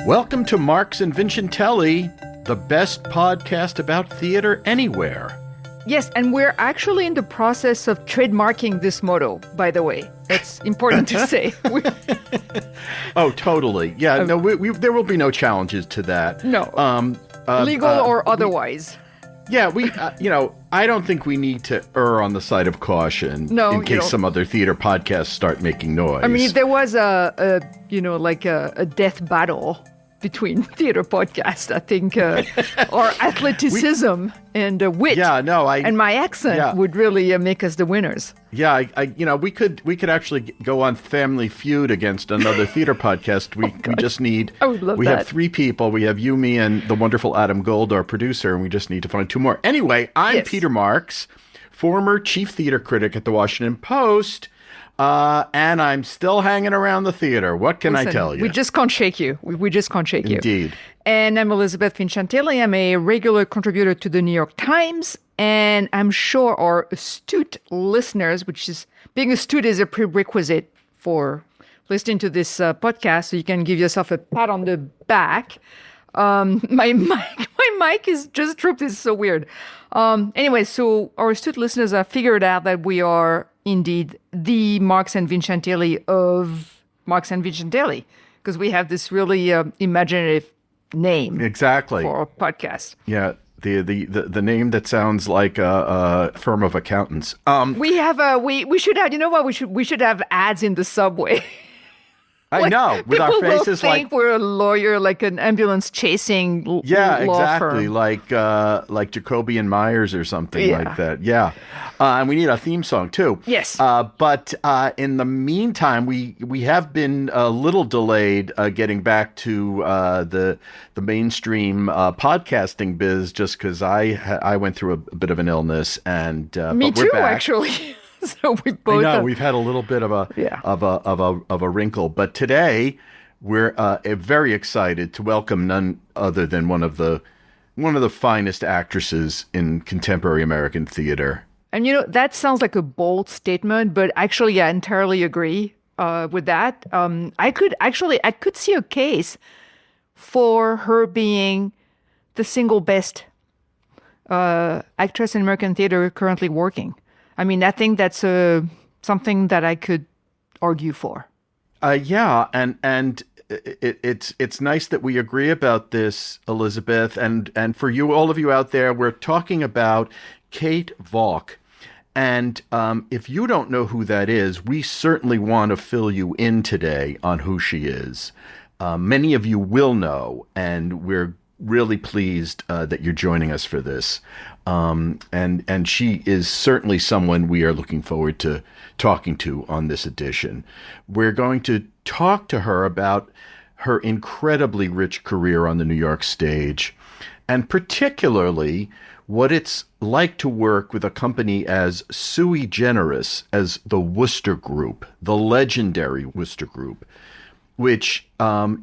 Welcome to Marx and Vincentelli, the best podcast about theater anywhere. Yes, and we're actually in the process of trademarking this motto, by the way. It's important to say. Oh, totally. Yeah, no, there will be no challenges to that. No, legal or otherwise. I don't think we need to err on the side of caution in case some other theater podcasts start making noise. I mean, if there was a death battle between theater podcasts, I think our athleticism and wit and my accent would really make us the winners. Yeah, we could actually go on Family Feud against another theater podcast. We just need. I would love we that. have three people. We have you, me, and the wonderful Adam Gold, our producer, and we just need to find two more. Anyway, I'm Peter Marx, former chief theater critic at the Washington Post. And I'm still hanging around the theater. What can I tell you? We just can't shake you. We just can't shake you. Indeed. And I'm Elizabeth Vincentelli. I'm a regular contributor to the New York Times. And I'm sure our astute listeners, being astute is a prerequisite for listening to this podcast, so you can give yourself a pat on the back. My mic is just tripped. It's so weird. Anyway, so our astute listeners have figured out that we are indeed the Marx and Vincentelli of Marx and Vincentelli, because we have this really imaginative name for our podcast. Yeah, the name that sounds like a firm of accountants. We have we should have, you know what, we should have ads in the subway. I know, with our faces will think we're a lawyer, like an ambulance chasing law firm. like Jacoby and Myers or something like that. Yeah, and we need a theme song too. Yes, but in the meantime, we have been a little delayed getting back to the mainstream podcasting biz, just because I went through a bit of an illness, and me but we're too, back. Actually. So we both. I know we've had a little bit of a wrinkle, but today we're very excited to welcome none other than one of the finest actresses in contemporary American theater. And that sounds like a bold statement, but actually, I entirely agree with that. I could see a case for her being the single best actress in American theater currently working. I mean, I think that's something that I could argue for. And it's nice that we agree about this, Elizabeth. And for you, all of you out there, we're talking about Kate Valk. And if you don't know who that is, we certainly want to fill you in today on who she is. Many of you will know, and we're really pleased that you're joining us for this. And she is certainly someone we are looking forward to talking to on this edition. We're going to talk to her about her incredibly rich career on the New York stage, and particularly what it's like to work with a company as sui generis as the Wooster Group, the legendary Wooster Group, which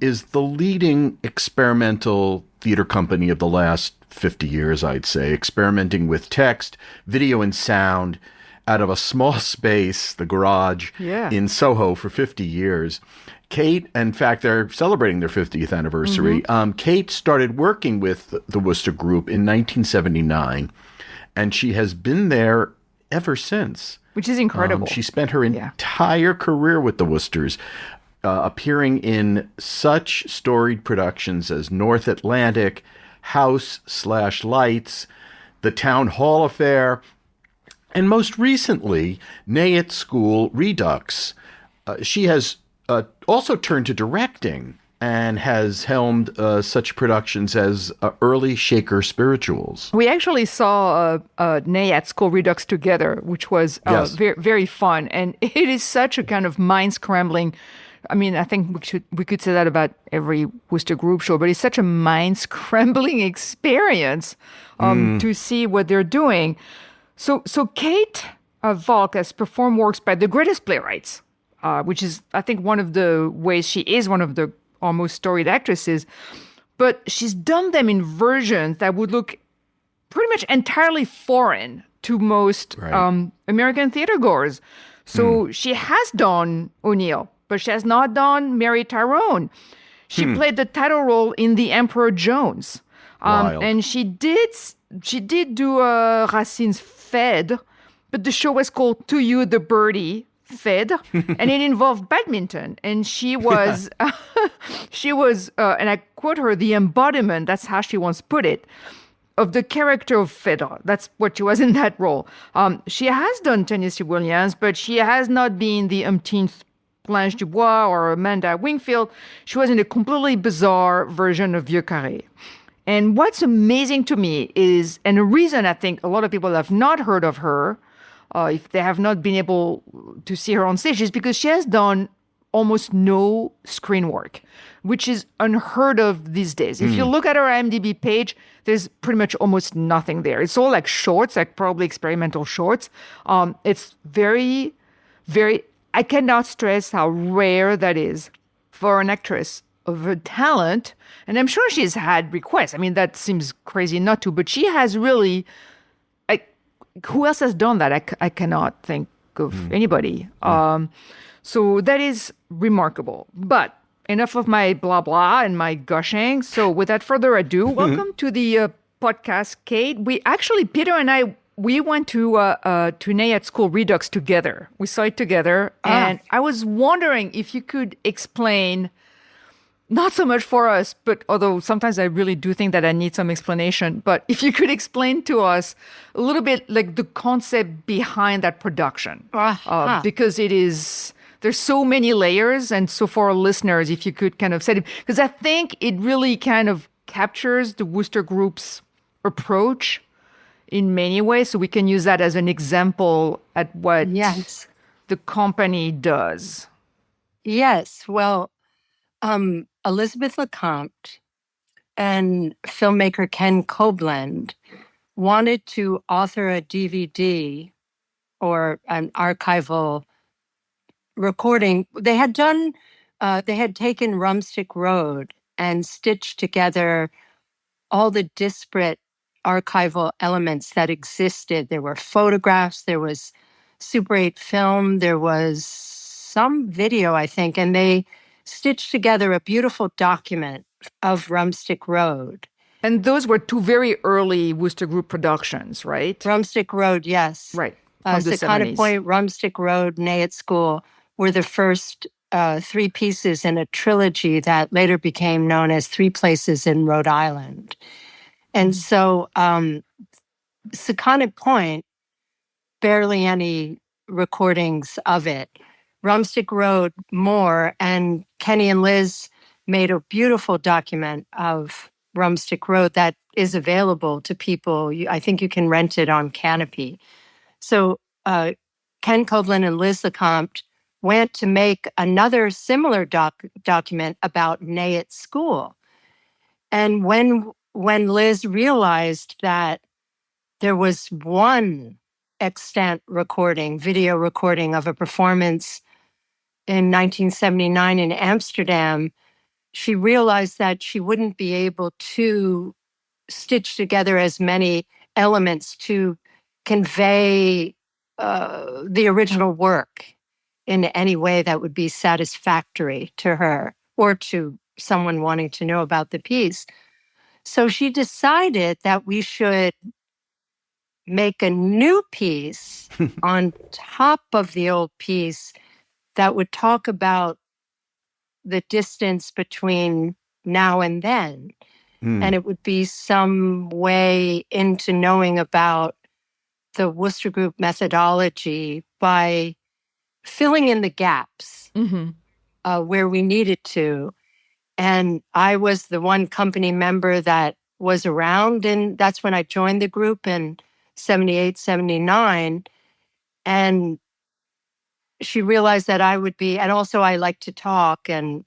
is the leading experimental theater company of the last 50 years, I'd say, experimenting with text, video, and sound out of a small space, the garage, in Soho for 50 years. Kate, in fact, they're celebrating their 50th anniversary. Mm-hmm. Kate started working with the Wooster Group in 1979, and she has been there ever since. Which is incredible. She spent her entire career with the Woosters, appearing in such storied productions as North Atlantic, House/Lights, the Town Hall Affair, and most recently, Nayet School Redux. She has also turned to directing and has helmed such productions as early Shaker Spirituals. We actually saw Nayet School Redux together, which was very, very fun. And it is such a kind of mind-scrambling. I mean, I think we could say that about every Wooster Group show, but it's such a mind-scrambling experience to see what they're doing. So Kate Valk has performed works by the greatest playwrights, which is, I think, one of the ways she is one of the almost storied actresses. But she's done them in versions that would look pretty much entirely foreign to most American theater goers. So she has done O'Neill, but she has not done Mary Tyrone. She played the title role in The Emperor Jones. Wild. And she did do Racine's Fed, but the show was called To You the Birdie Fed, and it involved badminton. And she was, and I quote her, the embodiment, that's how she once put it, of the character of Federer. That's what she was in that role. She has done Tennessee Williams, but she has not been the umpteenth Blanche Dubois or Amanda Wingfield. She was in a completely bizarre version of Vieux Carré. And what's amazing to me is, and the reason I think a lot of people have not heard of her, if they have not been able to see her on stage, is because she has done almost no screen work, which is unheard of these days. If you look at her IMDb page, there's pretty much almost nothing there. It's all like shorts, like probably experimental shorts. It's very, very, I cannot stress how rare that is for an actress of her talent. And I'm sure she's had requests. I mean, that seems crazy not to, but she has really, who else has done that? I cannot think of anybody. So that is remarkable. But enough of my blah blah and my gushing. So without further ado, welcome to the podcast, Kate. We actually, Peter and I, we went to Nayat School Redux together. We saw it together, and I was wondering if you could explain, not so much for us, but although sometimes I really do think that I need some explanation, but if you could explain to us a little bit like the concept behind that production, because it is, there's so many layers. And so for our listeners, if you could kind of set it, because I think it really kind of captures the Wooster Group's approach in many ways. So we can use that as an example at what the company does. Yes. Well, Elizabeth LeCompte and filmmaker Ken Copeland wanted to author a DVD or an archival recording. They had taken Rumstick Road and stitched together all the disparate archival elements that existed. There were photographs, there was Super 8 film, there was some video, I think, and they stitched together a beautiful document of Rumstick Road. And those were two very early Wooster Group productions, right? Rumstick Road, yes. Right. Secana Point, Rumstick Road, Nayat School were the first three pieces in a trilogy that later became known as Three Places in Rhode Island. And so Secana Point, barely any recordings of it. Rumstick Road, more, and Kenny and Liz made a beautiful document of Rumstick Road that is available to people. I think you can rent it on Canopy. So Ken Copeland and Liz LeCompte went to make another similar document about Nayat School. And when Liz realized that there was one extant recording, video recording of a performance in 1979 in Amsterdam, she realized that she wouldn't be able to stitch together as many elements to convey the original work in any way that would be satisfactory to her or to someone wanting to know about the piece. So she decided that we should make a new piece on top of the old piece that would talk about the distance between now and then. And it would be some way into knowing about the Wooster Group methodology by filling in the gaps where we needed to. And I was the one company member that was around, and that's when I joined the group in 78, 79. And she realized that I would be, and also I like to talk, and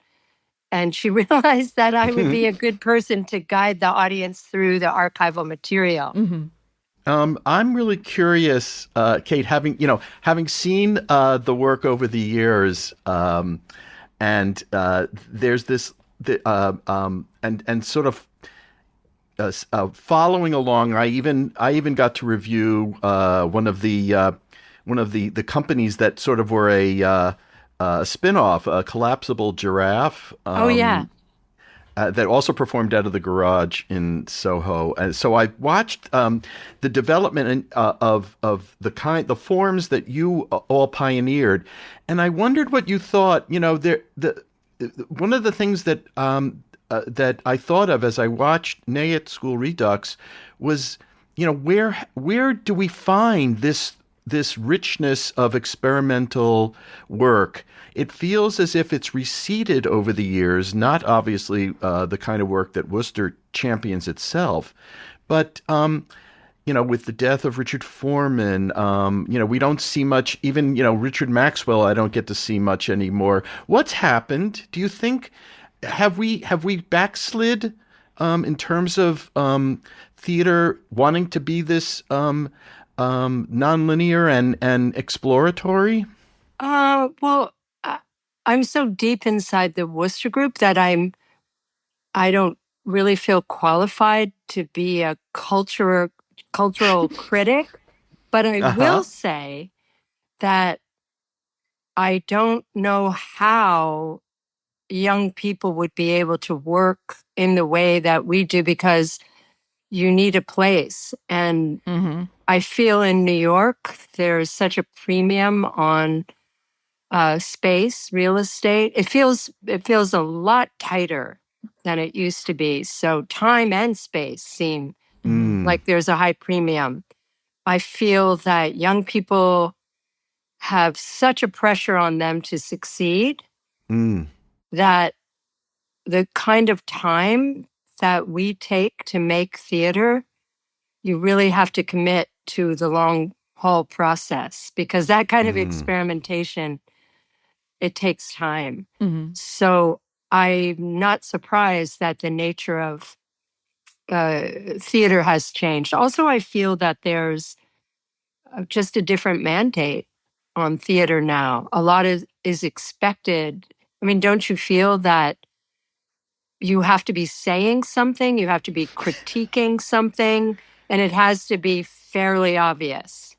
she realized that I would be a good person to guide the audience through the archival material. I'm really curious, Kate, having seen the work over the years, and there's this, and sort of following along. I even got to review one of the companies that sort of were a spin-off, a collapsible giraffe. that also performed out of the garage in Soho. And so I watched the development of the forms that you all pioneered, and I wondered what you thought. One of the things that that I thought of as I watched Nayet School Redux was, where do we find this richness of experimental work? It feels as if it's receded over the years, not obviously the kind of work that Worcester champions itself, but with the death of Richard Foreman, we don't see much. Even Richard Maxwell, I don't get to see much anymore. What's happened? Do you think have we backslid in terms of theater wanting to be this nonlinear and exploratory? Well, I'm so deep inside the Worcester group that I don't really feel qualified to be a cultural critic, but I will say that I don't know how young people would be able to work in the way that we do, because you need a place. And I feel in New York, there's such a premium on space, real estate. It feels a lot tighter than it used to be. So time and space seem like there's a high premium. I feel that young people have such a pressure on them to succeed that the kind of time that we take to make theater, you really have to commit to the long haul process, because that kind of experimentation, it takes time. So I'm not surprised that the nature of theater has changed. Also, I feel that there's just a different mandate on theater now. A lot is expected. I mean, don't you feel that you have to be saying something, you have to be critiquing something, and it has to be fairly obvious?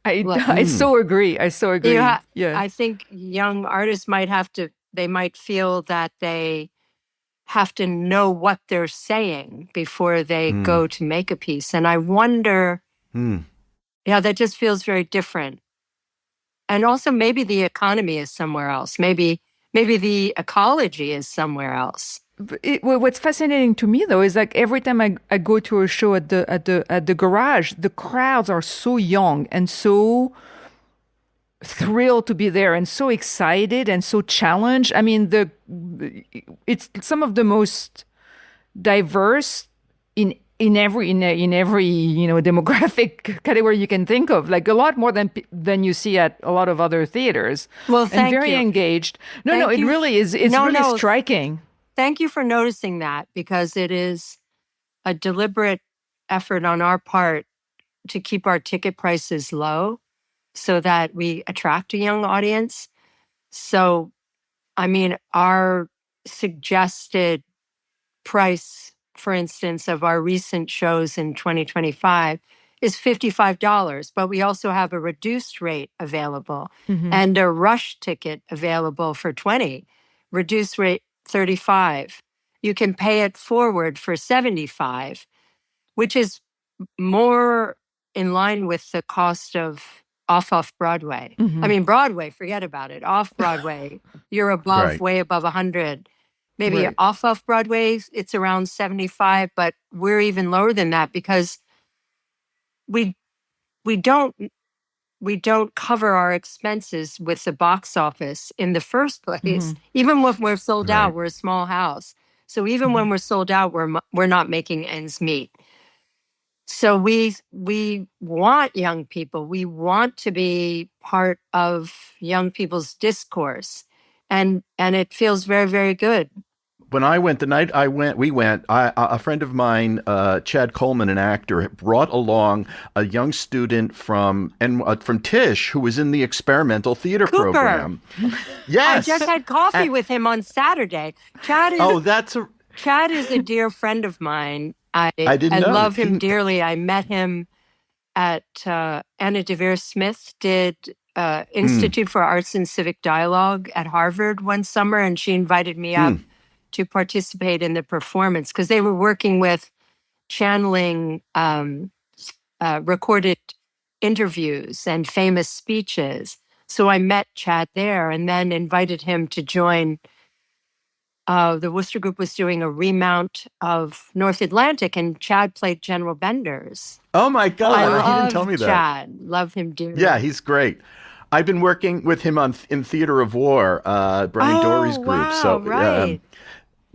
I so agree. I so agree. Yeah. I think young artists they might feel that they have to know what they're saying before they go to make a piece. And I wonder, that just feels very different. And also maybe the economy is somewhere else. Maybe the ecology is somewhere else. What's fascinating to me, though, is like every time I go to a show at the garage, the crowds are so young and so thrilled to be there and so excited and so challenged. I mean, it's some of the most diverse in every demographic category you can think of, like a lot more than you see at a lot of other theaters. Well, thank you. And very engaged. It really is. It's really striking. Thank you for noticing that, because it is a deliberate effort on our part to keep our ticket prices low so that we attract a young audience. So, I mean, our suggested price, for instance, of our recent shows in 2025 is $55, but we also have a reduced rate available and a rush ticket available for $20, reduced rate $35. You can pay it forward for $75, which is more in line with the cost of off Broadway. I mean, Broadway, forget about it. Off Broadway, you're above, way above 100. Maybe off Broadway, it's around 75, but we're even lower than that because we don't cover our expenses with the box office in the first place. Even when we're sold out, we're a small house. So even when we're sold out, we're not making ends meet. So we want young people. We want to be part of young people's discourse, and it feels very, very good. When I went, the night I went, a friend of mine, Chad Coleman, an actor, brought along a young student from Tisch who was in the experimental theater Cooper. program. Yes. I just had coffee with him on Saturday. Chad is a dear friend of mine. I love him dearly. I met him at Anna DeVere Smith did Institute for Arts and Civic Dialogue at Harvard one summer, and she invited me up to participate in the performance because they were working with channeling recorded interviews and famous speeches. So I met Chad there and then invited him to join. The Worcester Group was doing a remount of North Atlantic, and Chad played General Benders. Oh my God! He didn't tell me that. Chad, love him dearly. Yeah, he's great. I've been working with him in Theater of War, Brian Dory's group. Wow, So right.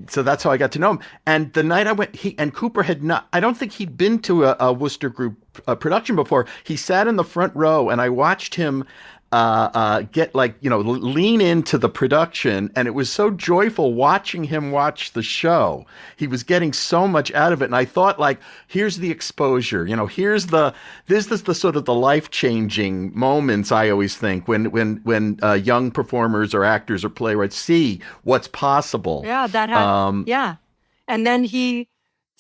So that's how I got to know him. And the night I went, Cooper had not, I don't think he'd been to a Worcester Group production before. He sat in the front row and I watched him get lean into the production. And it was so joyful watching him watch the show. He was getting so much out of it. And I thought here's the exposure, this is the sort of the life-changing moments I always think when young performers or actors or playwrights see what's possible. Yeah, that yeah. And then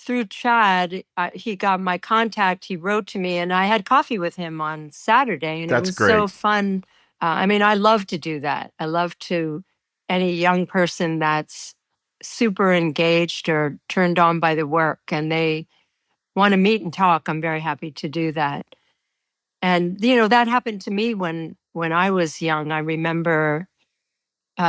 through Chad, he got my contact. He wrote to me, and I had coffee with him on Saturday, and That's it was great. so fun. I love to do that. I love any young person that's super engaged or turned on by the work, and they want to meet and talk. I'm very happy to do that. And that happened to me when I was young. I remember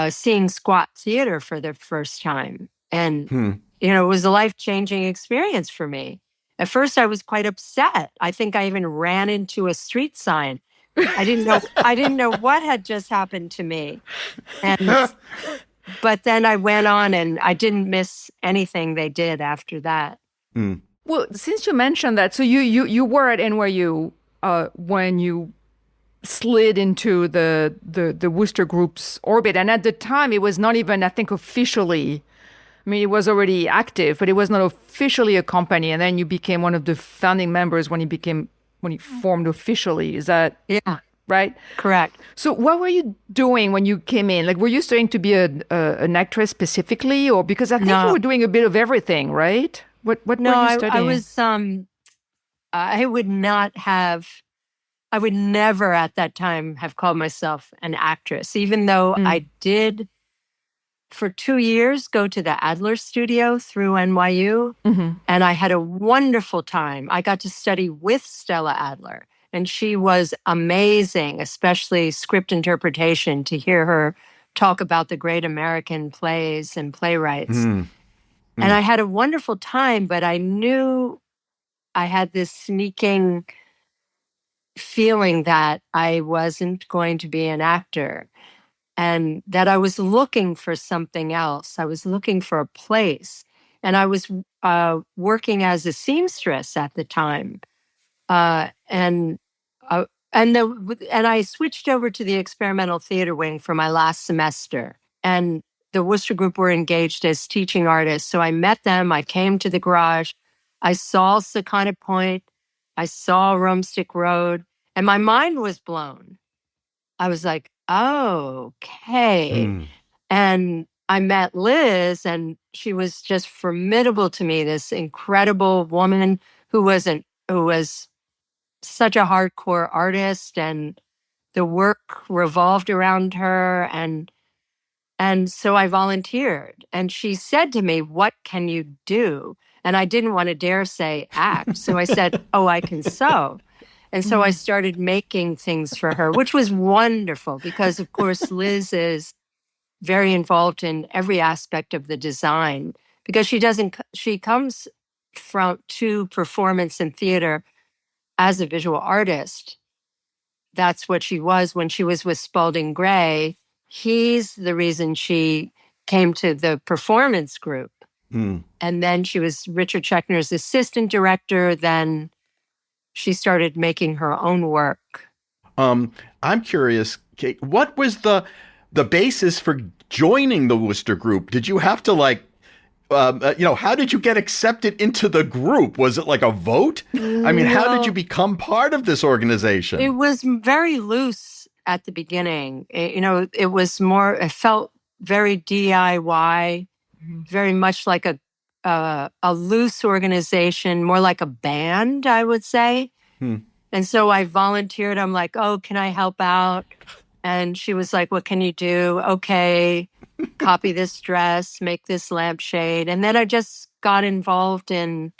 seeing Squat Theater for the first time, and it was a life-changing experience for me. At first, I was quite upset. I think I even ran into a street sign. I didn't know what had just happened to me. But then I went on and I didn't miss anything they did after that. Mm. Well, since you mentioned that, so you were at NYU when you slid into the Worcester Group's orbit. And at the time, it was not even, I think, officially, it was already active, but it was not officially a company. And then you became one of the founding members when it formed officially. Is that right? Correct. So what were you doing when you came in? Were you studying to be an actress specifically? Or because I think you were doing a bit of everything, right? What were you studying? I was, I would never at that time have called myself an actress, even though I did for 2 years go to the Adler studio through NYU. Mm-hmm. And I had a wonderful time. I got to study with Stella Adler, and she was amazing, especially script interpretation, to hear her talk about the great American plays and playwrights. Mm. And I had a wonderful time, but I knew I had this sneaking feeling that I wasn't going to be an actor and that I was looking for something else. I was looking for a place. And I was working as a seamstress at the time. And I switched over to the experimental theater wing for my last semester. And the Worcester Group were engaged as teaching artists. So I met them. I came to the garage. I saw Sakana Point. I saw Rumstick Road. And my mind was blown. I was like, oh, okay. And I met Liz, and she was just formidable to me, this incredible woman who was such a hardcore artist, and the work revolved around her. And so I volunteered. And she said to me, what can you do? And I didn't want to dare say act. So I said, oh, I can sew. And so I started making things for her, which was wonderful because, of course, Liz is very involved in every aspect of the design because she comes to performance and theater as a visual artist. That's what she was when she was with Spalding Gray. He's the reason she came to the performance group. And then she was Richard Schechner's assistant director. Then she started making her own work. I'm curious, Kate, what was the basis for joining the Worcester Group? Did you have to how did you get accepted into the group? Was it like a vote? How did you become part of this organization? It was very loose at the beginning. It felt very DIY, very much like a loose organization, more like a band, I would say. And so I volunteered. I'm like, oh, can I help out? And she was like, what can you do? Okay. copy this dress, make this lampshade. And then I just got involved in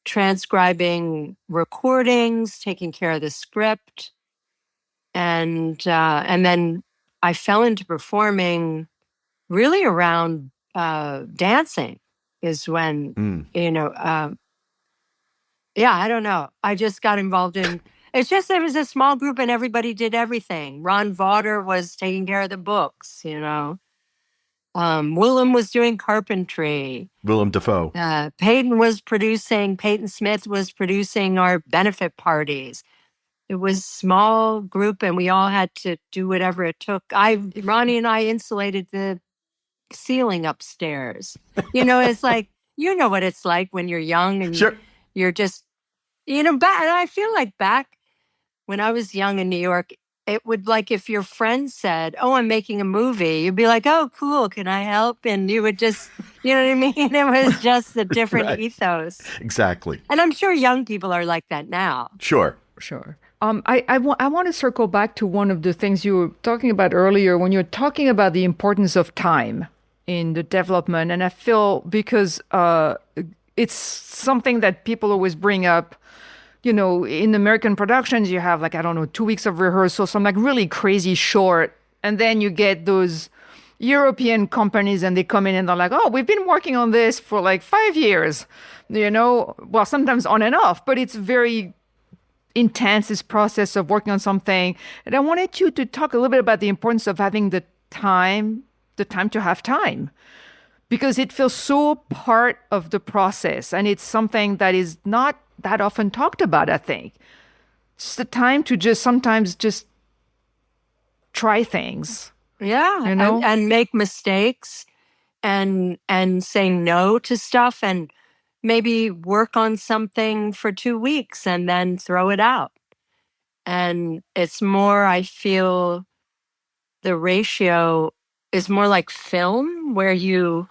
transcribing recordings, taking care of the script. And then I fell into performing really around dancing is when, yeah, I don't know. I just got involved in, it's just there was a small group and everybody did everything. Ron Vaughter was taking care of the books, Willem was doing carpentry. Willem Dafoe. Peyton Smith was producing our benefit parties. It was small group and we all had to do whatever it took. Ronnie and I insulated the ceiling upstairs. It's like, what it's like when you're young and Sure. you're just, back. And I feel like back when I was young in New York, it would like if your friend said, "Oh, I'm making a movie," you'd be like, "Oh, cool. Can I help?" And you would just, you know what I mean? It was just a different ethos. Exactly. And I'm sure young people are like that now. Sure. I want to circle back to one of the things you were talking about earlier when you're talking about the importance of time in the development. And I feel because it's something that people always bring up. In American productions, you have 2 weeks of rehearsal, some really crazy short. And then you get those European companies and they come in and they're like, oh, we've been working on this for 5 years, well, sometimes on and off, but it's very intense, this process of working on something. And I wanted you to talk a little bit about the importance of having the time to have time, because it feels so part of the process. And it's something that is not that often talked about, I think. It's the time to sometimes try things. Yeah. And make mistakes and say no to stuff and maybe work on something for 2 weeks and then throw it out. And it's more, I feel the ratio is more like film where you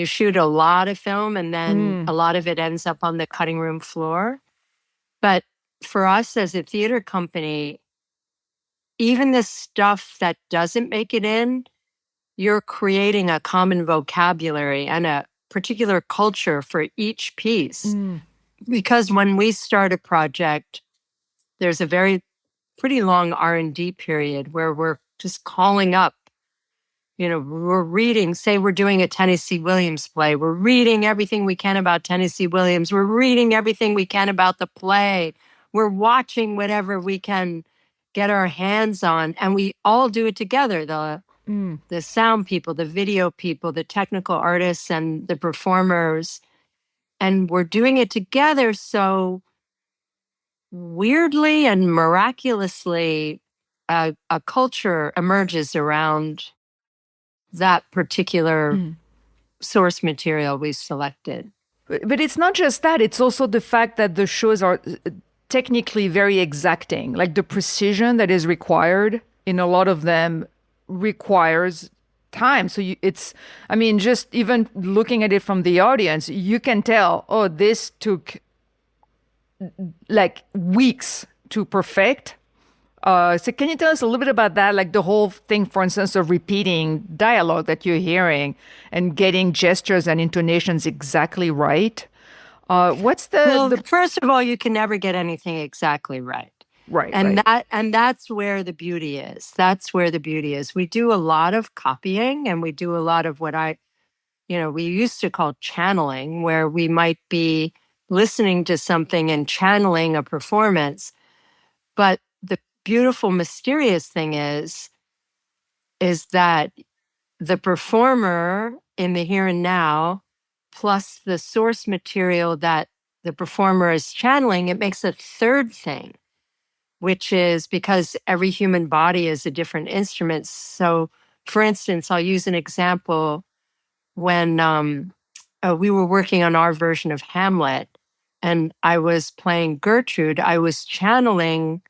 shoot a lot of film and then a lot of it ends up on the cutting room floor. But for us as a theater company, even the stuff that doesn't make it in, you're creating a common vocabulary and a particular culture for each piece. Because when we start a project, there's a pretty long R&D period where we're just calling up. We're reading, say we're doing a Tennessee Williams play. We're reading everything we can about Tennessee Williams. We're reading everything we can about the play. We're watching whatever we can get our hands on. And we all do it together. The sound people, the video people, the technical artists, and the performers. And we're doing it together. So weirdly and miraculously, a culture emerges around that particular source material we selected. But it's not just that. It's also the fact that the shows are technically very exacting. Like the precision that is required in a lot of them requires time. So just even looking at it from the audience, you can tell, oh, this took weeks to perfect. So can you tell us a little bit about that? Like the whole thing, for instance, of repeating dialogue that you're hearing and getting gestures and intonations exactly right. What's first of all, you can never get anything exactly right. Right. And that's where the beauty is. That's where the beauty is. We do a lot of copying and we do a lot of what we used to call channeling, where we might be listening to something and channeling a performance. But the beautiful, mysterious thing is that the performer in the here and now, plus the source material that the performer is channeling, it makes a third thing, which is because every human body is a different instrument. So, for instance, I'll use an example. When we were working on our version of Hamlet and I was playing Gertrude, I was channeling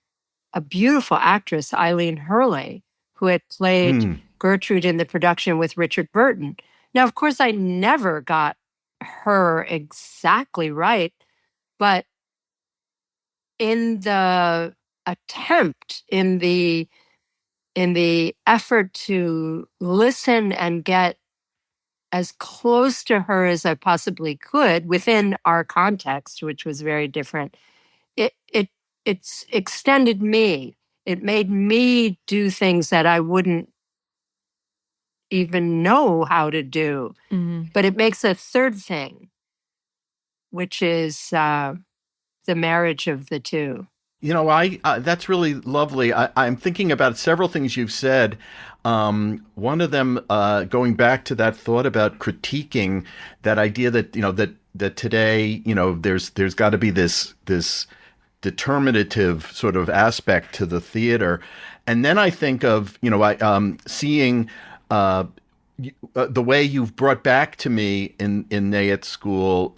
a beautiful actress, Eileen Hurley, who had played Gertrude in the production with Richard Burton. Now, of course, I never got her exactly right, but in the attempt, in the in the effort to listen and get as close to her as I possibly could within our context, which was very different. It's extended me. It made me do things that I wouldn't even know how to do. Mm-hmm. But it makes a third thing, which is the marriage of the two. I that's really lovely. I'm thinking about several things you've said. One of them, going back to that thought about critiquing, that idea that that today, there's got to be this determinative sort of aspect to the theater, and then I think of seeing the way you've brought back to me in Nayet School,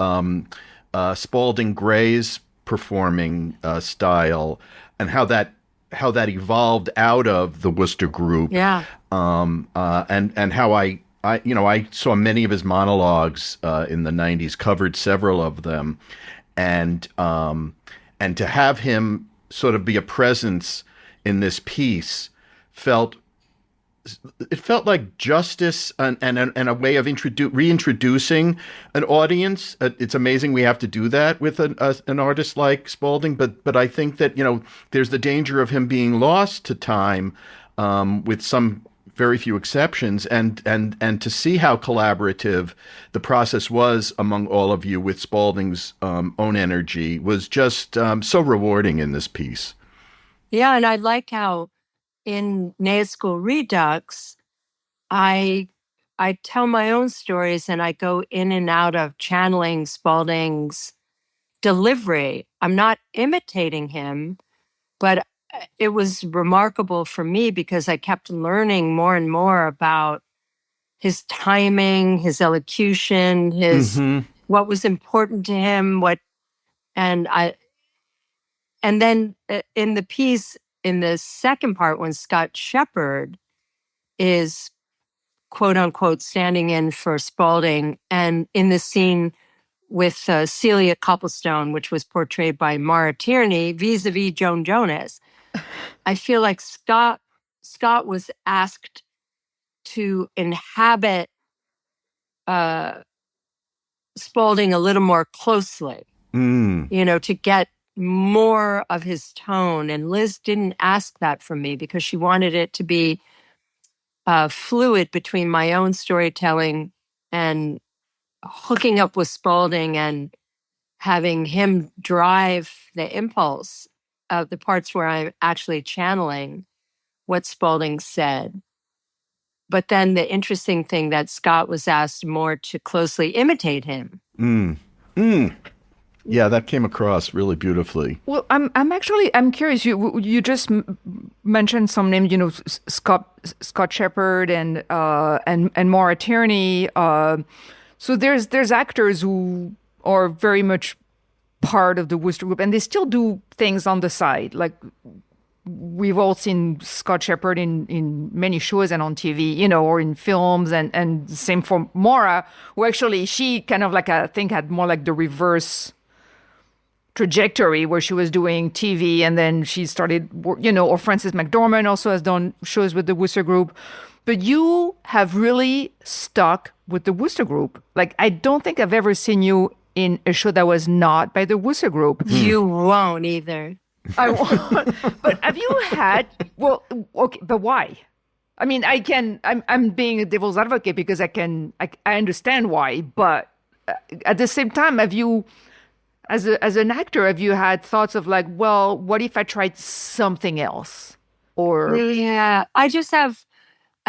Spalding Gray's performing style, and how that evolved out of the Worcester Group. Yeah. And how I saw many of his monologues in the '90s, covered several of them, and to have him sort of be a presence in this piece felt like justice and a way of reintroducing an audience. It's amazing we have to do that with an artist like Spalding, but I think that there's the danger of him being lost to time, with some very few exceptions, and to see how collaborative the process was among all of you with Spalding's own energy was just so rewarding in this piece. Yeah, and I like how in Nayet School Redux, I tell my own stories and I go in and out of channeling Spalding's delivery. I'm not imitating him, but it was remarkable for me because I kept learning more and more about his timing, his elocution, his Mm-hmm. what was important to him, and I and then in the piece in the second part when Scott Shepherd is quote unquote standing in for Spalding, and in the scene with Celia Copplestone, which was portrayed by Mara Tierney, vis-a-vis Joan Jonas, I feel like Scott was asked to inhabit uh, Spalding a little more closely, Mm. to get more of his tone. And Liz didn't ask that from me because she wanted it to be fluid between my own storytelling and hooking up with Spalding and having him drive the impulse of the parts where I'm actually channeling what Spalding said. But then the interesting thing that Scott was asked more to closely imitate him. Mm. Mm. Yeah, that came across really beautifully. Well, I'm curious. You just mentioned some names, Scott Shepherd and Maura Tierney. So there's actors who are very much part of the Worcester Group, and they still do things on the side. Like we've all seen Scott Shepherd in many shows and on TV, or in films, and same for Maura, who actually she kind of like I think had more like the reverse trajectory where she was doing TV and then she started, or Frances McDormand also has done shows with the Worcester Group. But you have really stuck with the Worcester Group. Like, I don't think I've ever seen you in a show that was not by the Worcester Group. You won't either. I won't. But have you had, well, okay, but why? I mean, I'm being a devil's advocate because I understand why, but at the same time, have you, as an actor, have you had thoughts of like, well, what if I tried something else? Or yeah, I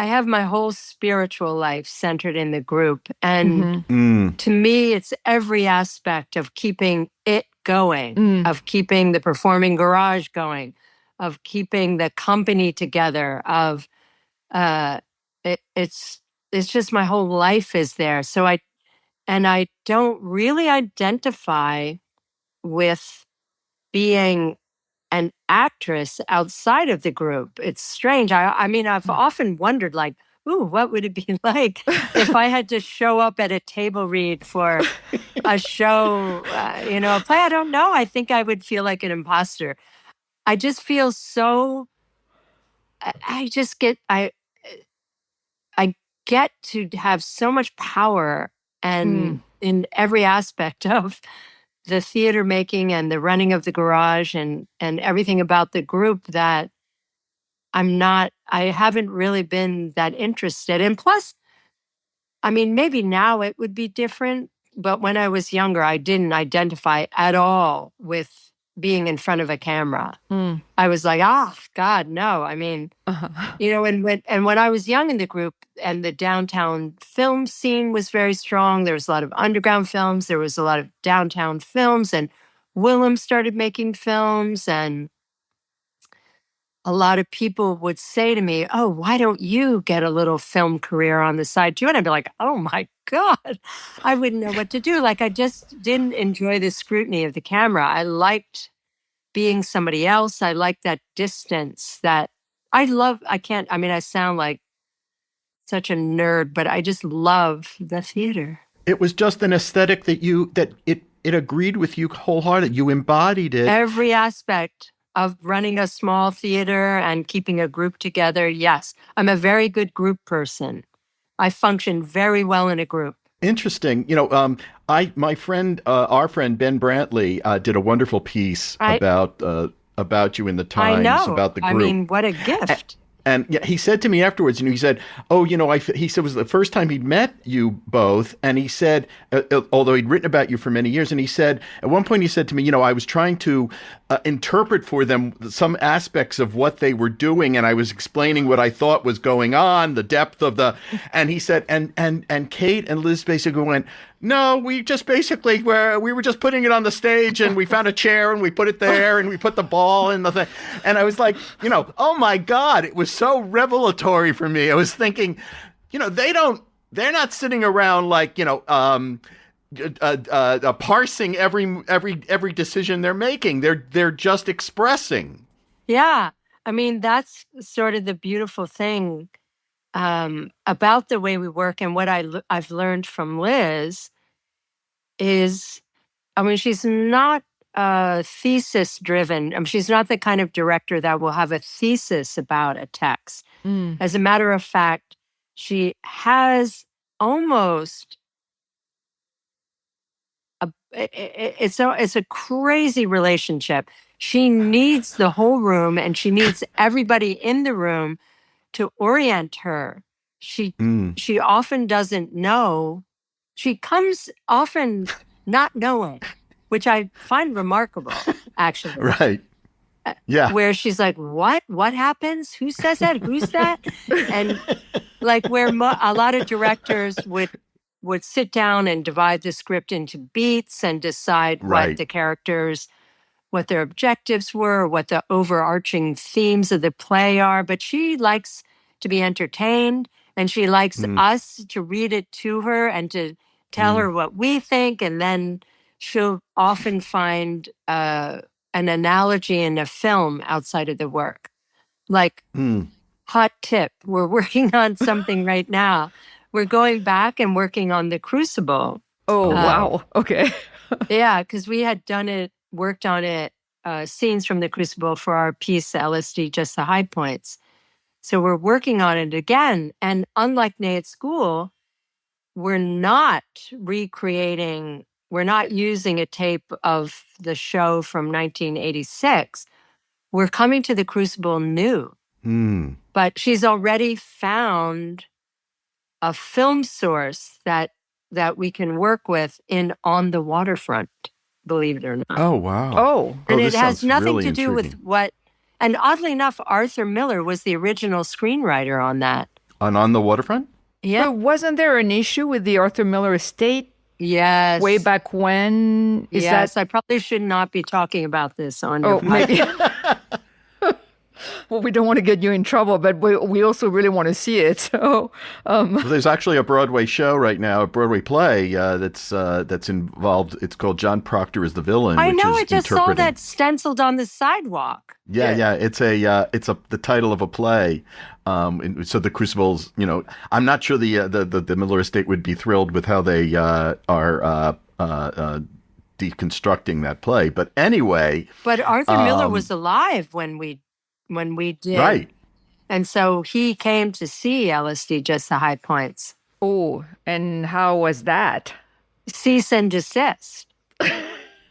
have my whole spiritual life centered in the group. And to me, it's every aspect of keeping it going, of keeping the performing garage going, of keeping the company together, of it's just my whole life is there. So I don't really identify with being an actress outside of the group. It's strange. I mean, I've often wondered, like, ooh, what would it be like if I had to show up at a table read for a show, a play? I don't know. I think I would feel like an imposter. I just feel so I just I get to have so much power and in every aspect of the theater making and the running of the garage and everything about the group that I haven't really been that interested. And plus, I mean, maybe now it would be different, but when I was younger, I didn't identify at all with being in front of a camera. I was like, oh, God, no. I mean, when I was young in the group and the downtown film scene was very strong, there was a lot of underground films, there was a lot of downtown films, and Willem started making films, and a lot of people would say to me, oh, why don't you get a little film career on the side too? And I'd be like, oh my God, I wouldn't know what to do. Like, I just didn't enjoy the scrutiny of the camera. I liked being somebody else. I liked that distance that I sound like such a nerd, but I just love the theater. It was just an aesthetic that it agreed with you wholeheartedly. You embodied it. Every aspect of running a small theater and keeping a group together. Yes, I'm a very good group person. I function very well in a group. Interesting. My friend, our friend Ben Brantley, did a wonderful piece about you in the Times, I know. about the group. I mean, what a gift. And yeah, he said to me afterwards, he said, "Oh, he said it was the first time he'd met you both." And he said, although he'd written about you for many years, and he said at one point he said to me, I was trying to interpret for them some aspects of what they were doing, and I was explaining what I thought was going on, the depth of and he said, and Kate and Liz basically went, "No, we just basically we were just putting it on the stage, and we found a chair and we put it there and we put the ball in the thing." And I was like, oh my God, it was so revelatory for me. I was thinking, they're not sitting around like, parsing every decision they're making. They're just expressing. Yeah. I mean, that's sort of the beautiful thing about the way we work, and what I've learned from Liz is, I mean, she's not thesis driven. I mean, she's not the kind of director that will have a thesis about a text. As a matter of fact, she has almost it's a crazy relationship. She needs the whole room, and she needs everybody in the room to orient her. She often doesn't know. She comes often not knowing, which I find remarkable, actually. Right. Yeah. Where she's like, what? What happens? Who says that? Who's that? And like where a lot of directors would sit down and divide the script into beats and decide what the characters, what their objectives were, what the overarching themes of the play are. But she likes to be entertained, and she likes us to read it to her and to tell her what we think. And then she'll often find an analogy in a film outside of the work. Like, hot tip, we're working on something right now. We're going back and working on The Crucible. Oh, wow. Okay. Yeah, because we had worked on it, scenes from The Crucible for our piece, LSD, Just the High Points. So we're working on it again. And unlike Nay at School, we're not using a tape of the show from 1986. We're coming to The Crucible new. But she's already found a film source that we can work with on the waterfront, believe it or not. Oh, wow. Oh. And it has nothing really to do with and oddly enough, Arthur Miller was the original screenwriter on that. On the waterfront? Yeah. But wasn't there an issue with the Arthur Miller estate? Yes. Way back when? I probably should not be talking about this on your maybe. Well, we don't want to get you in trouble, but we also really want to see it. So, well, there's actually a Broadway show right now, a Broadway play that's involved. It's called John Proctor is the Villain. I know. I just saw that stenciled on the sidewalk. Yeah. It's the title of a play. So the Crucibles, I'm not sure the Miller estate would be thrilled with how they are deconstructing that play. But anyway. But Arthur Miller was alive when we did. Right. And so he came to see LSD Just the High Points. Oh, and how was that? Cease and desist.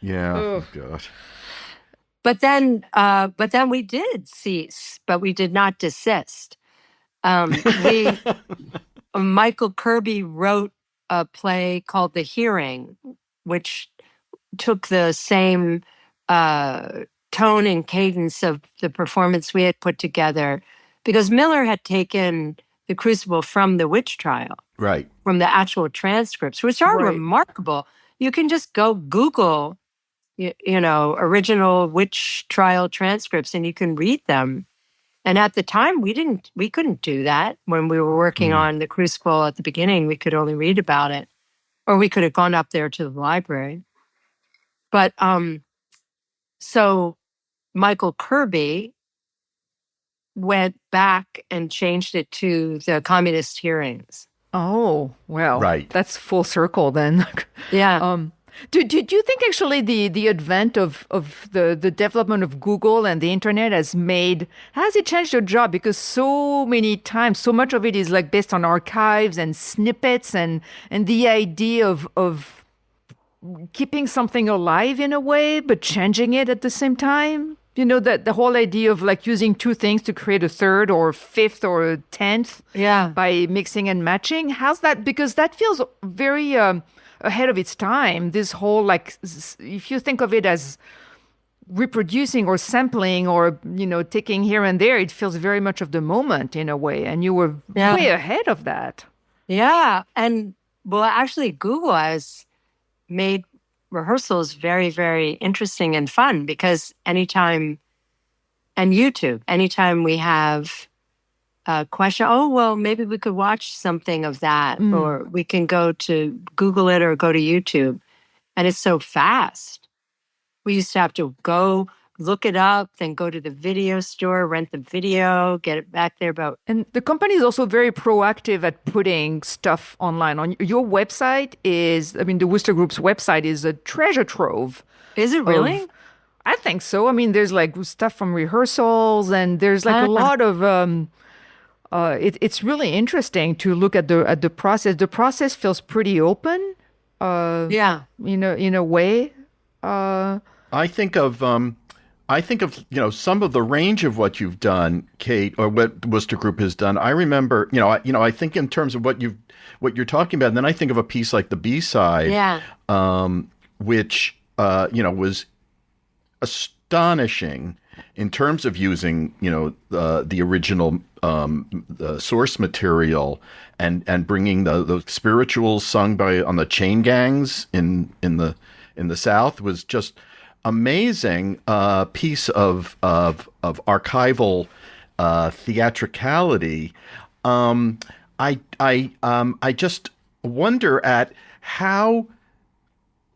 Yeah. Oh, Oh, God. But then we did cease, but we did not desist. We Michael Kirby wrote a play called The Hearing, which took the same tone and cadence of the performance we had put together, because Miller had taken The Crucible from the witch trial, Right. from the actual transcripts, which are right. remarkable. You can just go Google, original witch trial transcripts, and you can read them. And at the time, we couldn't do that. When we were working on The Crucible at the beginning, we could only read about it, or we could have gone up there to the library. But so Michael Kirby went back and changed it to the communist hearings. Oh, well, Right. that's full circle then. Yeah. Do you think actually the advent of the development of Google and the internet has it changed your job? Because so many times, so much of it is like based on archives and snippets and the idea of keeping something alive in a way, but changing it at the same time. You know, that the whole idea of like using two things to create a third or fifth or 10th by mixing and matching. How's that? Because that feels very ahead of its time. This whole, like, if you think of it as reproducing or sampling or, taking here and there, it feels very much of the moment in a way. And you were way ahead of that. Yeah. And well, actually, Google has made rehearsals very, very interesting and fun, because anytime we have a question, oh, well, maybe we could watch something of that, or we can go to Google it or go to YouTube. And it's so fast. We used to have to go look it up, then go to the video store, rent the video, get it back there. And the company is also very proactive at putting stuff online. On your website the Wooster Group's website is a treasure trove. Is it really? I think so. I mean, there's like stuff from rehearsals, and there's like a lot of. It's really interesting to look at the process. The process feels pretty open. In a way. I think of some of the range of what you've done, Kate, or what the Wooster Group has done. I remember, I think in terms of what you're talking about, and then I think of a piece like the B-side, which was astonishing in terms of using the original the source material and bringing the spirituals sung on the chain gangs in the South was just amazing piece of archival theatricality. I just wonder at how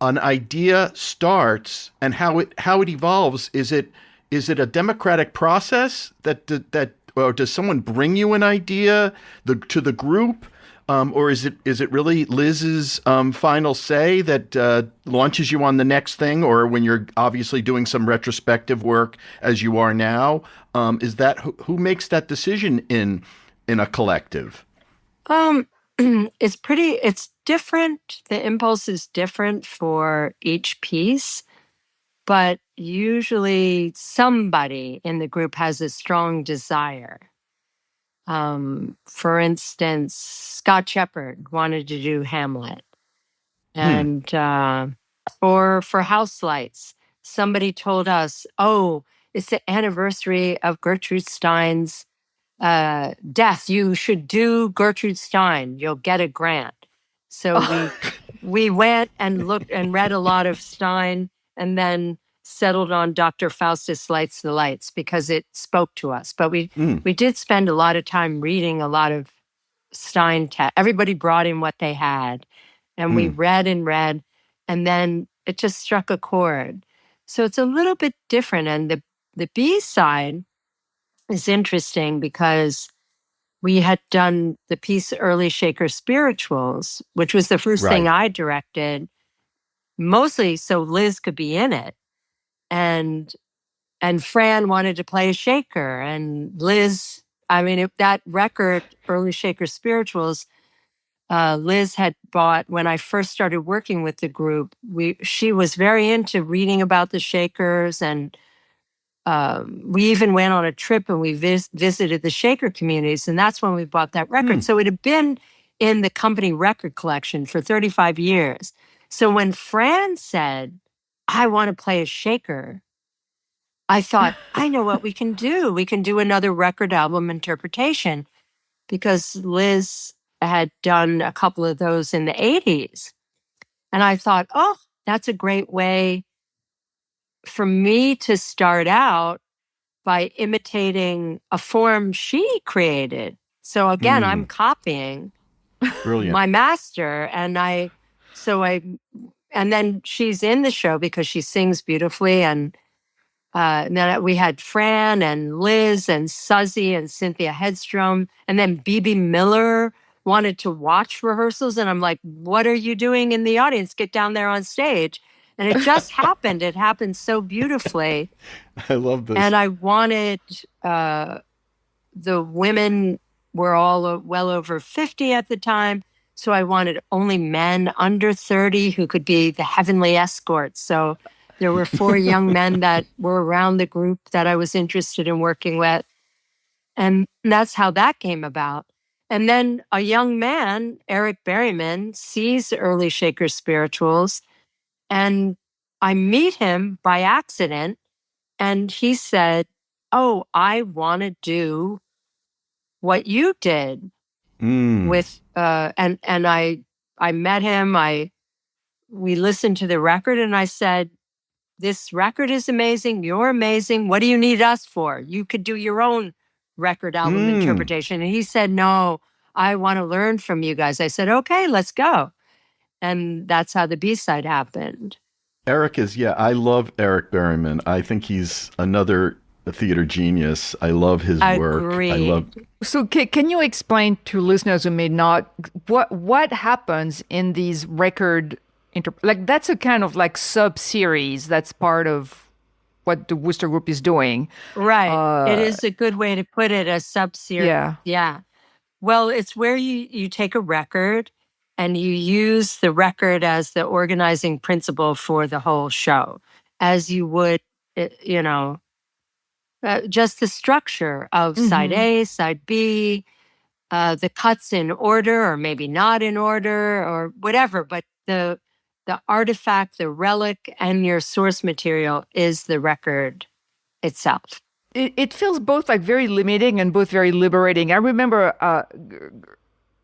an idea starts and how it evolves. Is it a democratic process that or does someone bring you an idea to the group? Or is it really Liz's final say that launches you on the next thing? Or when you're obviously doing some retrospective work as you are now, is that who makes that decision in a collective? It's different. The impulse is different for each piece, but usually somebody in the group has a strong desire. For instance, Scott Shepherd wanted to do Hamlet. And, or for House Lights, somebody told us, oh, it's the anniversary of Gertrude Stein's death. You should do Gertrude Stein. You'll get a grant. So we went and looked and read a lot of Stein, and then settled on Dr. Faustus Lights the Lights because it spoke to us. But we did spend a lot of time reading a lot of Stein text. Everybody brought in what they had, and we read and read, and then it just struck a chord. So it's a little bit different. And the B side is interesting because we had done the piece Early Shaker Spirituals, which was the first thing I directed, mostly so Liz could be in it. And Fran wanted to play a shaker, and Liz I mean, that record, Early Shaker Spirituals, Liz had bought when I first started working with the group. She was very into reading about the Shakers, and we even went on a trip and we visited the Shaker communities, and that's when we bought that record. So it had been in the company record collection for 35 years. So when Fran said, "I want to play a Shaker," I thought, I know what we can do. We can do another record album interpretation, because Liz had done a couple of those in the 80s. And I thought, oh, that's a great way for me to start out by imitating a form she created. So again, I'm copying Brilliant. my master. And then she's in the show because she sings beautifully. And then we had Fran and Liz and Suzy and Cynthia Hedstrom. And then BB Miller wanted to watch rehearsals. And I'm like, what are you doing in the audience? Get down there on stage. And it just happened. It happened so beautifully. I love this. And I wanted, the women were all well over 50 at the time. So I wanted only men under 30 who could be the heavenly escorts. So there were 4 young men that were around the group that I was interested in working with. And that's how that came about. And then a young man, Eric Berryman, sees Early Shaker Spirituals, and I meet him by accident. And he said, "Oh, I want to do what you did with," and I met him. We listened to the record, and I said, "This record is amazing. You're amazing. What do you need us for? You could do your own record album interpretation." And he said, "No, I want to learn from you guys." I said, "Okay, let's go." And that's how the B-side happened. Eric is, yeah, I love Eric Berryman. I think he's another theater genius. I love his work. Agreed. So can you explain to listeners who may not, what happens in these record, like that's a kind of like sub-series that's part of what the Wooster Group is doing. Right. It is a good way to put it, a sub-series. Yeah. Yeah. Well, it's where you take a record and you use the record as the organizing principle for the whole show, as you would, just the structure of side A, side B, the cuts in order or maybe not in order or whatever. But the artifact, the relic, and your source material is the record itself. It feels both like very limiting and both very liberating. I remember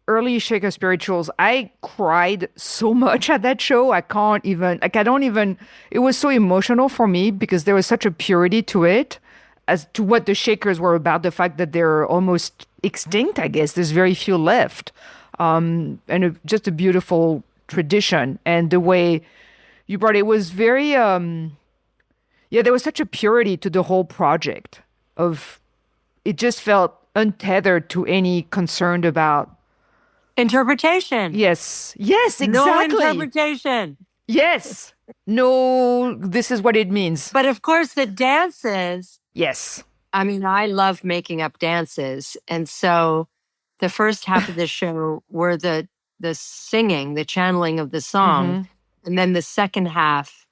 Early Shaker Spirituals, I cried so much at that show. I don't even, it was so emotional for me because there was such a purity to it as to what the Shakers were about, the fact that they're almost extinct, I guess. There's very few left. And just a beautiful tradition. And the way you brought it was very, there was such a purity to the whole project it just felt untethered to any concern about interpretation. Yes, exactly. No interpretation. Yes. No, this is what it means. But of course, the dances. Yes. I mean, I love making up dances. And so the first half of the show were the singing, the channeling of the song. And then the second half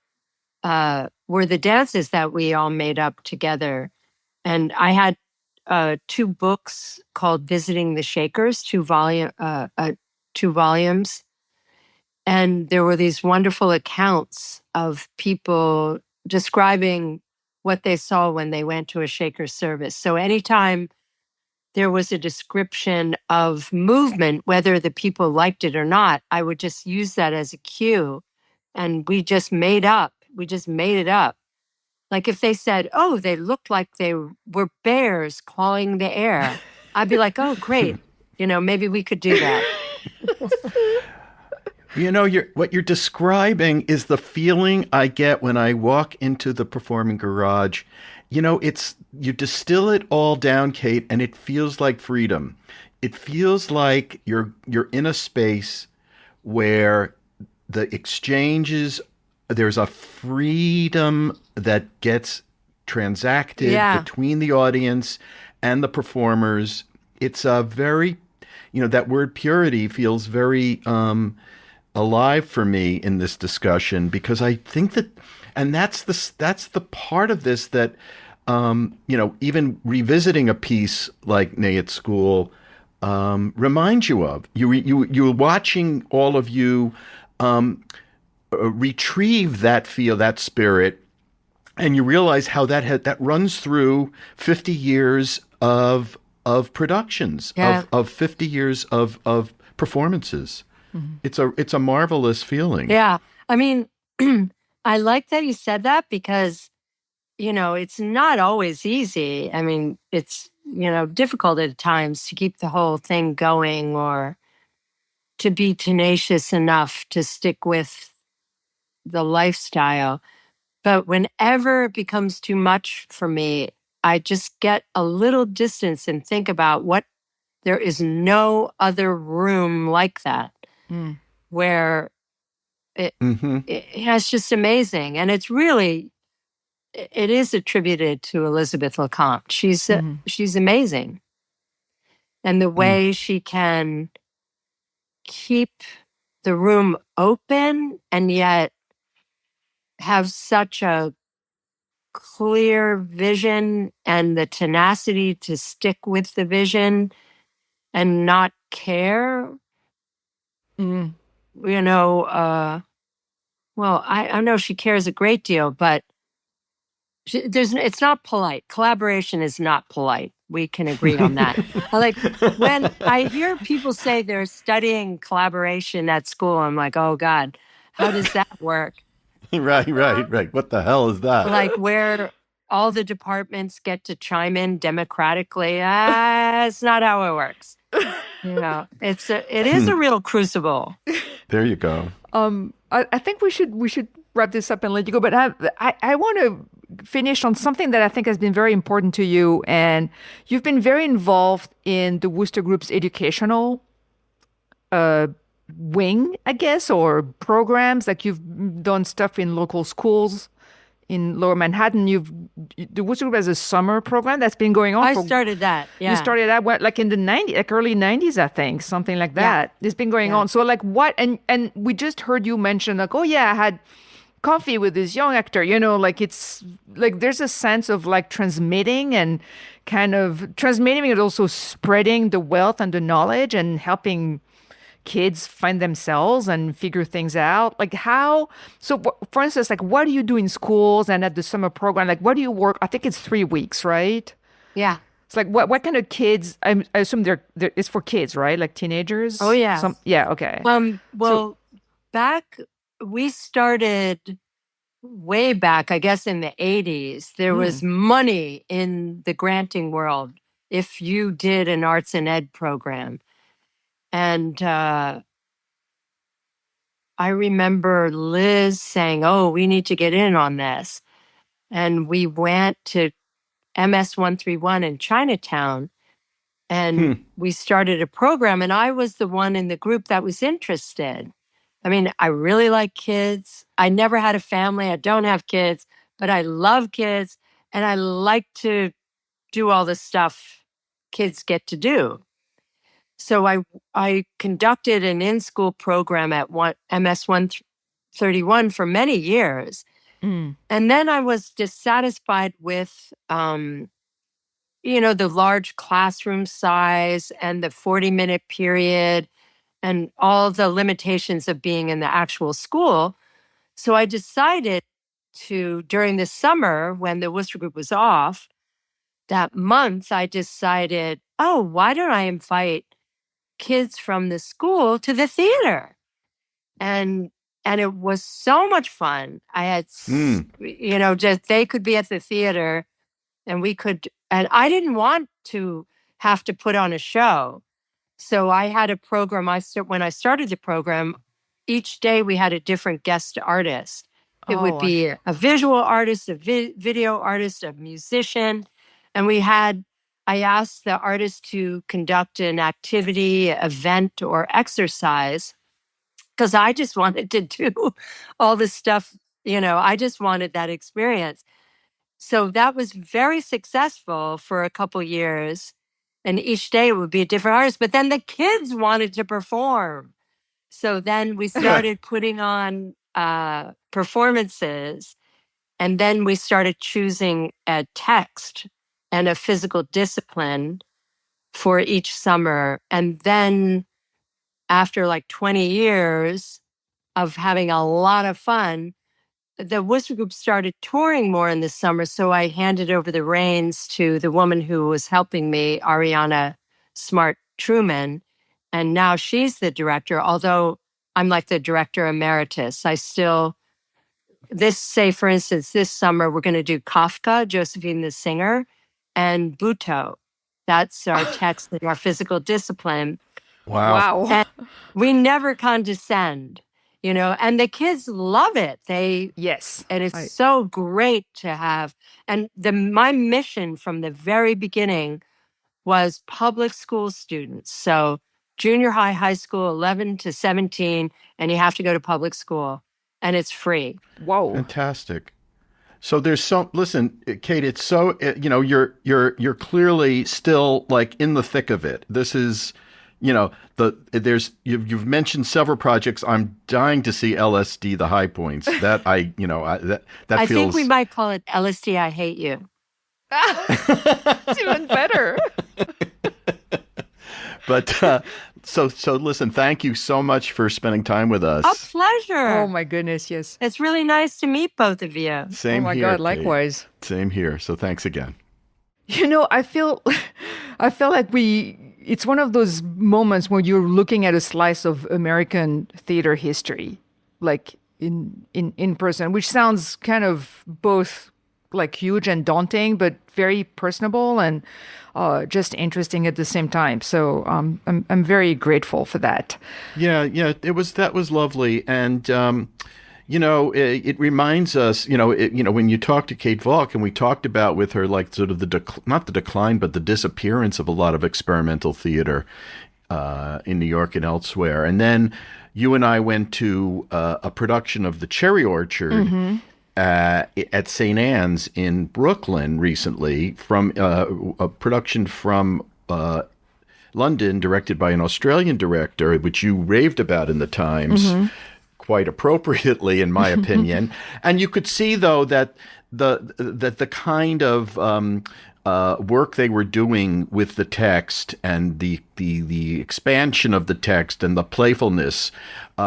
were the dances that we all made up together. And I had 2 books called Visiting the Shakers, 2 volumes. And there were these wonderful accounts of people describing what they saw when they went to a Shaker service. So anytime there was a description of movement, whether the people liked it or not, I would just use that as a cue. And we just made it up. Like if they said, "Oh, they looked like they were bears clawing the air," I'd be like, "Oh, great. Maybe we could do that." What you're describing is the feeling I get when I walk into the performing garage. You distill it all down, Kate, and it feels like freedom. It feels like you're in a space where the exchanges, there's a freedom that gets transacted between the audience and the performers. It's a very, that word purity feels very alive for me in this discussion because I think that, and that's the part of this that, even revisiting a piece like Nay at School reminds you of. You're watching all of you retrieve that feel, that spirit, and you realize how that runs through 50 years of productions, Yeah. of 50 years of performances. It's a marvelous feeling. Yeah. I mean, I like that you said that because, it's not always easy. I mean, it's, difficult at times to keep the whole thing going or to be tenacious enough to stick with the lifestyle. But whenever it becomes too much for me, I just get a little distance and think about what there is no other room like that Mm. where it, Hmm. it's just amazing. And it's really, it is attributed to Elizabeth LeCompte. She's amazing. And the way she can keep the room open and yet have such a clear vision and the tenacity to stick with the vision and not care, Mm. you know, well, I know she cares a great deal, but it's not polite. Collaboration is not polite. We can agree on that. Like when I hear people say they're studying collaboration at school, I'm like, oh God, how does that work? Right. What the hell is that? Like where all the departments get to chime in democratically. It's not how it works. It is a real crucible. There you go. I think we should wrap this up and let you go. But I want to finish on something that I think has been very important to you, and you've been very involved in the Worcester Group's educational wing, I guess, or programs. Like you've done stuff in local schools in Lower Manhattan. The Worcester Group has a summer program that's been going on. I started that. Yeah. You started that like in the 90s, like early 90s, I think, something like Yeah. that. It's been going Yeah. on. So like what? And we just heard you mention like, oh yeah, I had coffee with this young actor. Like it's like there's a sense of like transmitting and kind of transmitting and also spreading the wealth and the knowledge and helping kids find themselves and figure things out. Like how, so for instance, like what do you do in schools and at the summer program? Like what do you work? I think it's 3 weeks, right? Yeah. It's like what kind of kids? I assume it's for kids, right? Like teenagers? Oh, yeah. Yeah, okay. Well, back, we started way back, I guess in the 80s. There was money in the granting world if you did an arts and ed program. And I remember Liz saying, oh, we need to get in on this. And we went to MS 131 in Chinatown and we started a program. And I was the one in the group that was interested. I mean, I really like kids. I never had a family. I don't have kids, but I love kids. And I like to do all the stuff kids get to do. So I conducted an in-school program at MS 131 for many years. Mm. And then I was dissatisfied with, the large classroom size and the 40-minute period and all the limitations of being in the actual school. So I decided to, during the summer when the Worcester Group was off, that month, I decided, oh, why don't I invite kids from the school to the theater? And it was so much fun. I had, just they could be at the theater and we could, and I didn't want to have to put on a show. So I had a program. When I started the program, each day we had a different guest artist. It would be a visual artist, a video artist, a musician. And I asked the artist to conduct an activity, event, or exercise because I just wanted to do all this stuff. I just wanted that experience. So that was very successful for a couple years. And each day it would be a different artist. But then the kids wanted to perform. So then we started putting on performances. And then we started choosing a text and a physical discipline for each summer. And then after like 20 years of having a lot of fun, the Worcester Group started touring more in the summer. So I handed over the reins to the woman who was helping me, Ariana Smart Truman. And now she's the director, although I'm like the director emeritus. Say for instance, this summer we're going to do Kafka, Josephine the Singer, and Buto. That's our text and our physical discipline. Wow. And we never condescend, and the kids love it. Yes. And it's so great to have. And my mission from the very beginning was public school students. So junior high, high school, 11 to 17, and you have to go to public school. And it's free. Whoa. Fantastic. So listen, Kate, it's so, you're clearly still like in the thick of it. This is, you've mentioned several projects. I'm dying to see LSD, the High Points. That that I feels. think we might call it LSD, I Hate You. It's even better. But so listen, thank you so much for spending time with us. A pleasure. Oh my goodness, yes. It's really nice to meet both of you. Same here. Oh my here, God, Kate. likewise. Same here. So thanks again. I feel like it's one of those moments when you're looking at a slice of American theater history, like in person, which sounds kind of both like huge and daunting, but very personable and just interesting at the same time. So I'm very grateful for that. Yeah, that was lovely, and it reminds us, when you talk to Kate Valk, and we talked about with her like sort of not the decline, but the disappearance of a lot of experimental theater in New York and elsewhere, and then you and I went to a production of The Cherry Orchard. Mm-hmm. At St. Anne's in Brooklyn recently, from a production from London, directed by an Australian director, which you raved about in the Times, mm-hmm. quite appropriately, in my opinion. And you could see, though, that the kind of work they were doing with the text and the expansion of the text and the playfulness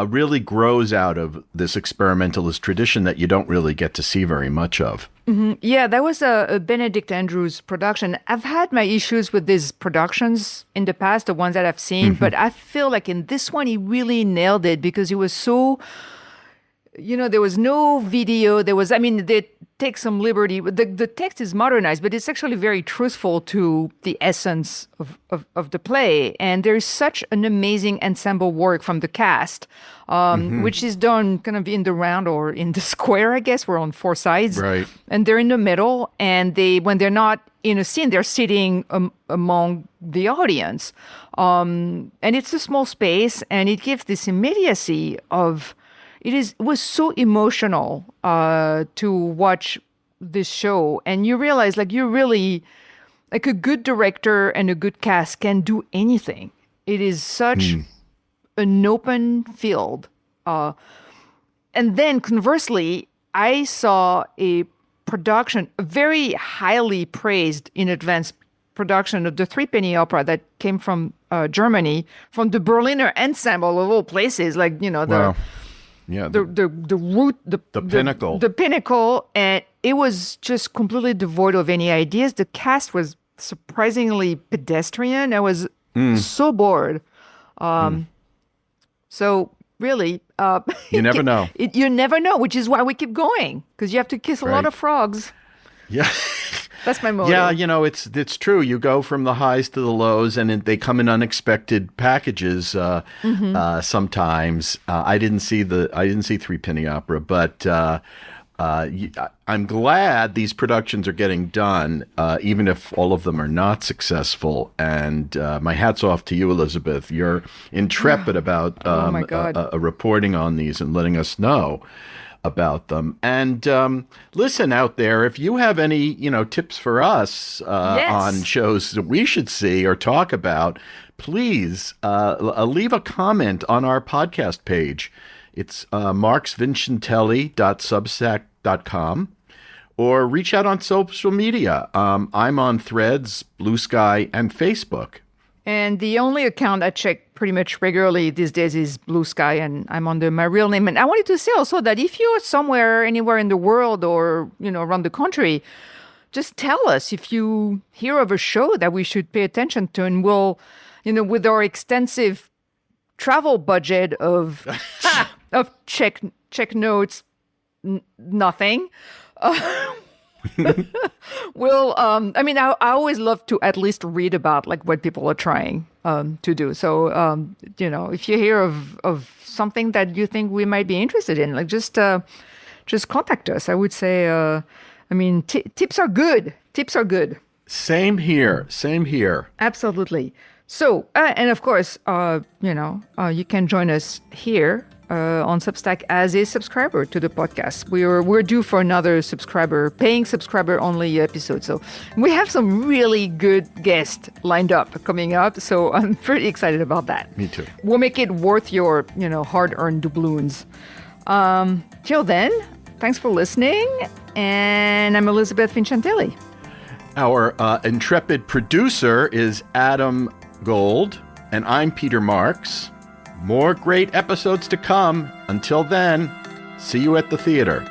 really grows out of this experimentalist tradition that you don't really get to see very much of. Mm-hmm. Yeah, that was a Benedict Andrews production. I've had my issues with these productions in the past, the ones that I've seen, mm-hmm. but I feel like in this one, he really nailed it because it was so... there was no video. They take some liberty. The text is modernized, but it's actually very truthful to the essence of the play. And there's such an amazing ensemble work from the cast, mm-hmm. which is done kind of in the round or in the square, I guess. We're on four sides. Right. And they're in the middle. And when they're not in a scene, they're sitting among the audience. And it's a small space, and it gives this immediacy of... It was so emotional to watch this show, and you realize you're really like a good director and a good cast can do anything. It is such an open field. And then conversely, I saw a very highly praised in advance production of the Threepenny Opera that came from Germany, from the Berliner Ensemble of all places, Wow. Yeah, the root, the pinnacle. The pinnacle, and it was just completely devoid of any ideas. The cast was surprisingly pedestrian. I was so bored. So really... you never know. You never know, which is why we keep going, because you have to kiss a lot of frogs. Yeah. That's my motto. Yeah, it's true. You go from the highs to the lows, and they come in unexpected packages sometimes. I didn't see Threepenny Opera, but I'm glad these productions are getting done, even if all of them are not successful. And my hat's off to you, Elizabeth. You're intrepid about reporting on these and letting us know. about them. And listen out there, if you have any, tips for us on shows that we should see or talk about, please leave a comment on our podcast page. It's marksvincentelli.substack.com, or reach out on social media. I'm on Threads, Blue Sky, and Facebook. And the only account I check pretty much regularly these days is Blue Sky, and I'm under my real name. And I wanted to say also that if you're somewhere, anywhere in the world or, around the country, just tell us if you hear of a show that we should pay attention to, and we'll, with our extensive travel budget of check notes, nothing. Well, I always love to at least read about like what people are trying to do. So, if you hear of something that you think we might be interested in, like just contact us. I would say, tips are good. Tips are good. Same here. Absolutely. So, and of course, you can join us here on Substack as a subscriber to the podcast. We're due for another paying subscriber only episode. So we have some really good guests lined up coming up. So I'm pretty excited about that. Me too. We'll make it worth your, hard-earned doubloons. Till then, thanks for listening. And I'm Elizabeth Vincentelli. Our intrepid producer is Adam Gold, and I'm Peter Marks. More great episodes to come. Until then, see you at the theater.